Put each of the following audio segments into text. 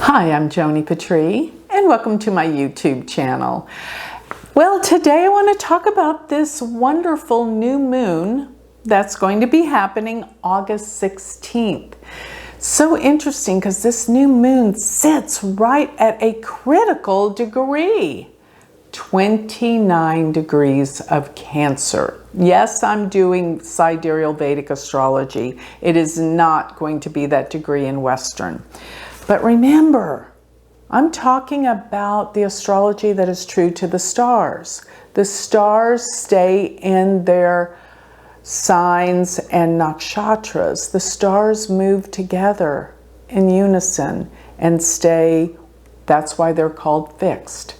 Hi, I'm Joni Patry, and welcome to my YouTube channel. Well, today I want to talk about this wonderful new moon that's going to be happening August 16th. So interesting because this new moon sits right at a critical degree. 29 degrees of Cancer. Yes, I'm doing sidereal Vedic astrology. It is not going to be that degree in Western. But remember, I'm talking about the astrology that is true to the stars. The stars stay in their signs and nakshatras. The stars move together in unison and stay, that's why they're called fixed.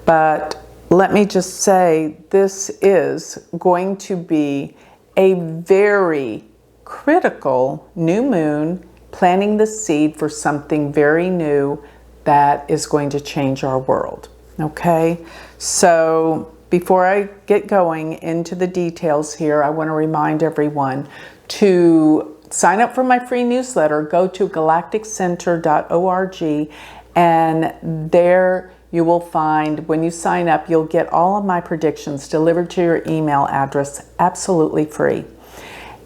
But let me just say, this is going to be a very critical new moon, planting the seed for something very new that is going to change our world. Okay, so before I get going into the details here, I want to remind everyone to sign up for my free newsletter. Go to galacticcenter.org, and there you will find, when you sign up, you'll get all of my predictions delivered to your email address absolutely free.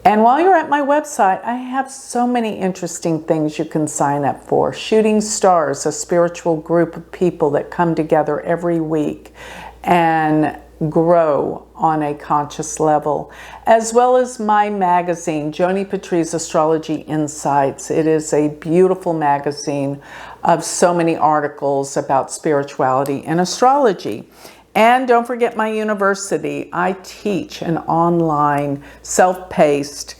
And while you're at my website, I have so many interesting things you can sign up for. Shooting Stars, a spiritual group of people that come together every week and grow on a conscious level, as well as my magazine, Joni Patry's Astrology Insights. It is a beautiful magazine of so many articles about spirituality and astrology. And don't forget my university. I teach an online, self-paced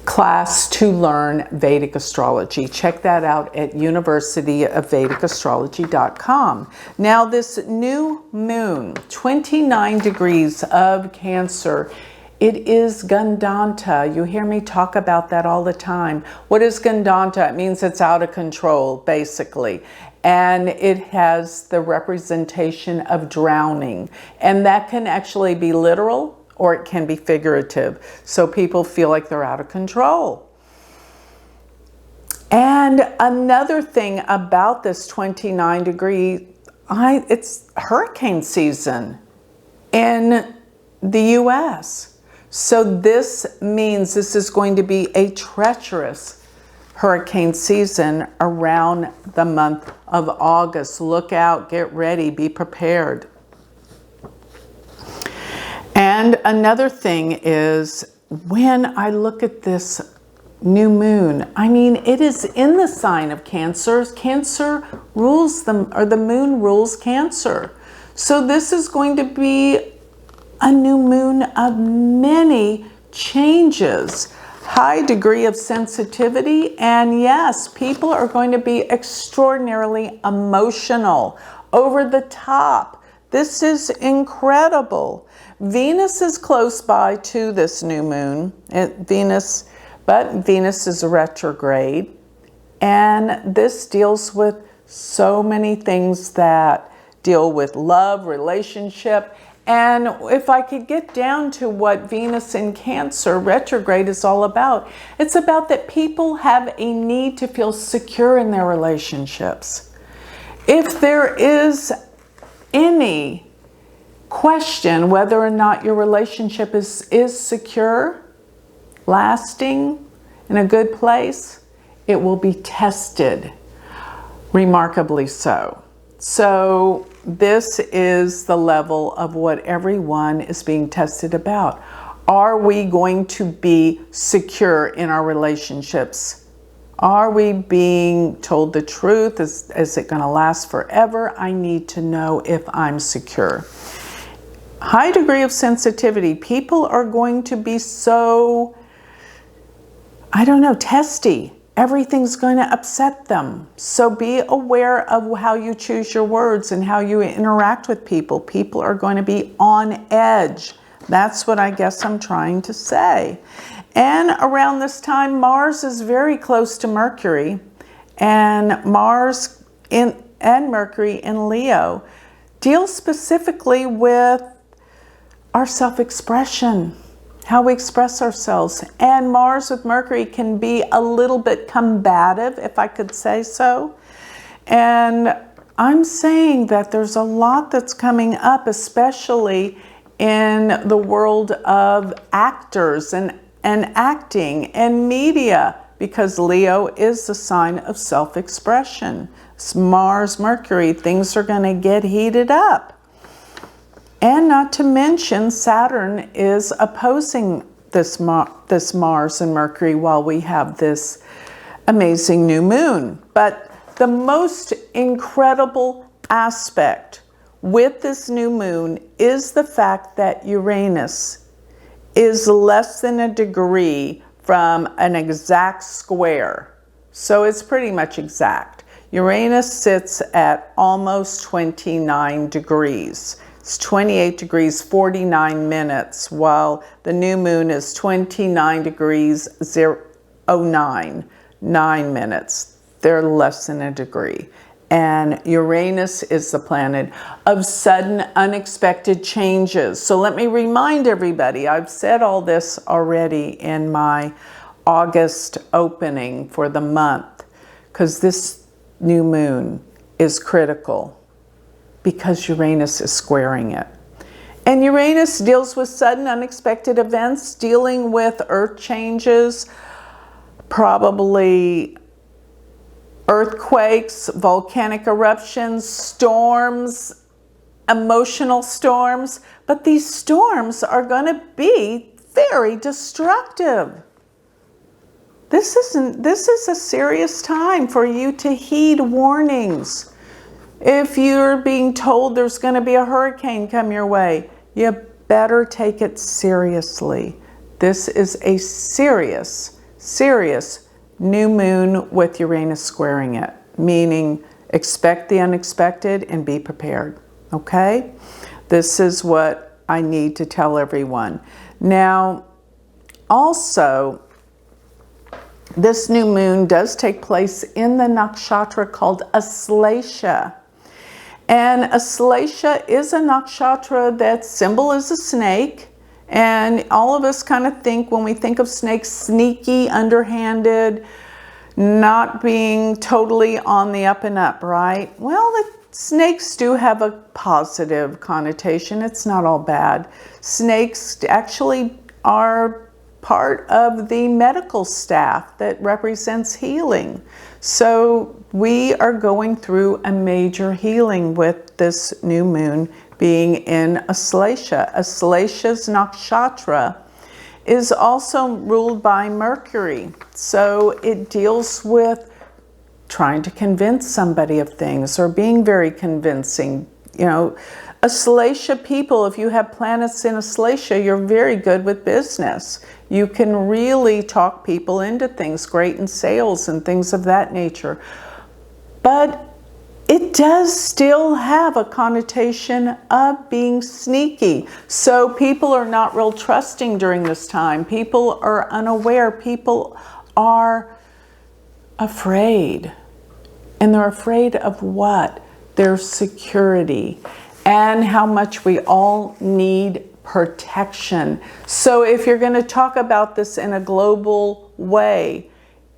class to learn Vedic astrology. Check that out at universityofvedicastrology.com. Now, this new moon, 29 degrees of Cancer, it is Gandanta. You hear me talk about that all the time. What is Gandanta? It means it's out of control, basically. And it has the representation of drowning. And that can actually be literal or it can be figurative. So people feel like they're out of control. And another thing about this 29 degree, it's hurricane season in the US. So this means this is going to be a treacherous hurricane season around the month of August. Look out, get ready, be prepared. And another thing is, when I look at this new moon, I mean, it is in the sign of Cancer. Cancer rules them, or the moon rules Cancer. So this is going to be a new moon of many changes. High degree of sensitivity, and yes, people are going to be extraordinarily emotional, over the top. This is incredible. Venus is close by to this new moon. Venus is retrograde, and this deals with so many things that deal with love, relationship. And if I could get down to what Venus in Cancer retrograde is all about, it's about that people have a need to feel secure in their relationships. If there is any question whether or not your relationship is secure, lasting, in a good place, it will be tested, remarkably so. So this is the level of what everyone is being tested about. Are we going to be secure in our relationships? Are we being told the truth? Is it going to last forever? I need to know if I'm secure. High degree of sensitivity. People are going to be so, I don't know, testy. Everything's going to upset them. So be aware of how you choose your words and how you interact with people. People are going to be on edge. That's what I guess I'm trying to say. And around this time, Mars is very close to Mercury. And Mars and Mercury in Leo deal specifically with our self-expression, how we express ourselves. And Mars with Mercury can be a little bit combative, if I could say so. And I'm saying that there's a lot that's coming up, especially in the world of actors and acting and media, because Leo is the sign of self-expression. It's Mars, Mercury, things are going to get heated up. And not to mention Saturn is opposing this Mars and Mercury while we have this amazing new moon. But the most incredible aspect with this new moon is the fact that Uranus is less than a degree from an exact square. So it's pretty much exact. Uranus sits at almost 29 degrees. It's 28 degrees, 49 minutes, while the new moon is 29 degrees, 09, 9 minutes. They're less than a degree. And Uranus is the planet of sudden, unexpected changes. So let me remind everybody, I've said all this already in my August opening for the month, because this new moon is critical because Uranus is squaring it. And Uranus deals with sudden, unexpected events, dealing with earth changes, probably earthquakes, volcanic eruptions, storms, emotional storms, but these storms are going to be very destructive. This is a serious time for you to heed warnings. If you're being told there's going to be a hurricane come your way, you better take it seriously. This is a serious new moon with Uranus squaring it, meaning expect the unexpected and be prepared, okay? This is what I need to tell everyone. Now, also, this new moon does take place in the nakshatra called Aslesha. And Aslesha is a nakshatra that symbol is a snake. And all of us kind of think, when we think of snakes, sneaky, underhanded, not being totally on the up and up, right? Well, the snakes do have a positive connotation. It's not all bad. Snakes actually are part of the medical staff that represents healing. So we are going through a major healing with this new moon being in Aslesha. Aslesha's nakshatra is also ruled by Mercury. So it deals with trying to convince somebody of things or being very convincing. You know, Aslesha people, if you have planets in Aslesha, you're very good with business. You can really talk people into things, great in sales and things of that nature. But it does still have a connotation of being sneaky. So people are not real trusting during this time. People are unaware. People are afraid. And they're afraid of what? Their security and how much we all need protection. So if you're going to talk about this in a global way,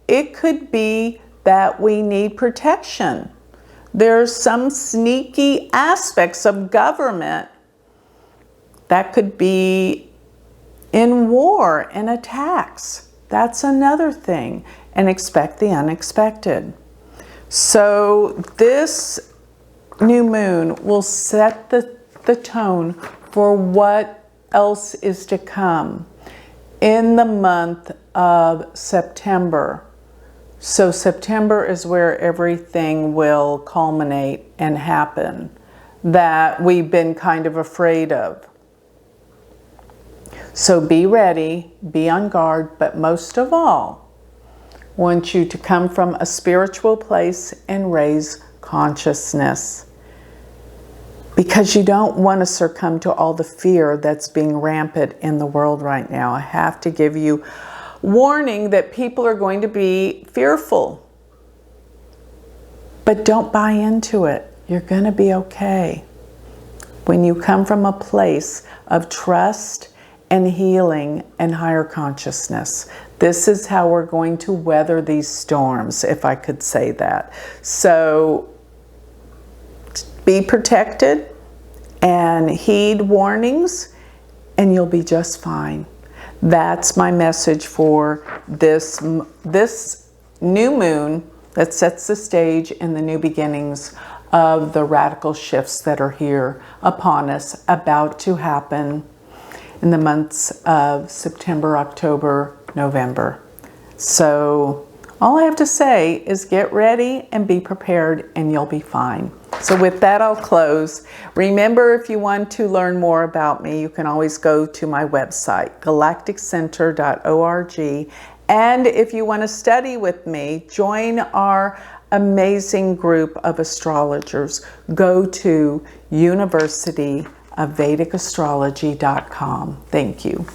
it could be that we need protection. There's some sneaky aspects of government that could be in war and attacks. That's another thing. And expect the unexpected. So this new moon will set the tone for what else is to come in the month of September. So September is where everything will culminate and happen that we've been kind of afraid of. So be ready, be on guard, but most of all, I want you to come from a spiritual place and raise consciousness. Because you don't want to succumb to all the fear that's being rampant in the world right now. I have to give you warning that people are going to be fearful. But don't buy into it. You're going to be okay. When you come from a place of trust and healing and higher consciousness. This is how we're going to weather these storms, if I could say that. So be protected and heed warnings, and you'll be just fine. That's my message for this new moon that sets the stage in the new beginnings of the radical shifts that are here upon us, about to happen in the months of September, October, November. So all I have to say is get ready and be prepared, and you'll be fine. So with that, I'll close. Remember, if you want to learn more about me, you can always go to my website, galacticcenter.org. And if you want to study with me, join our amazing group of astrologers. Go to universityofvedicastrology.com. Thank you.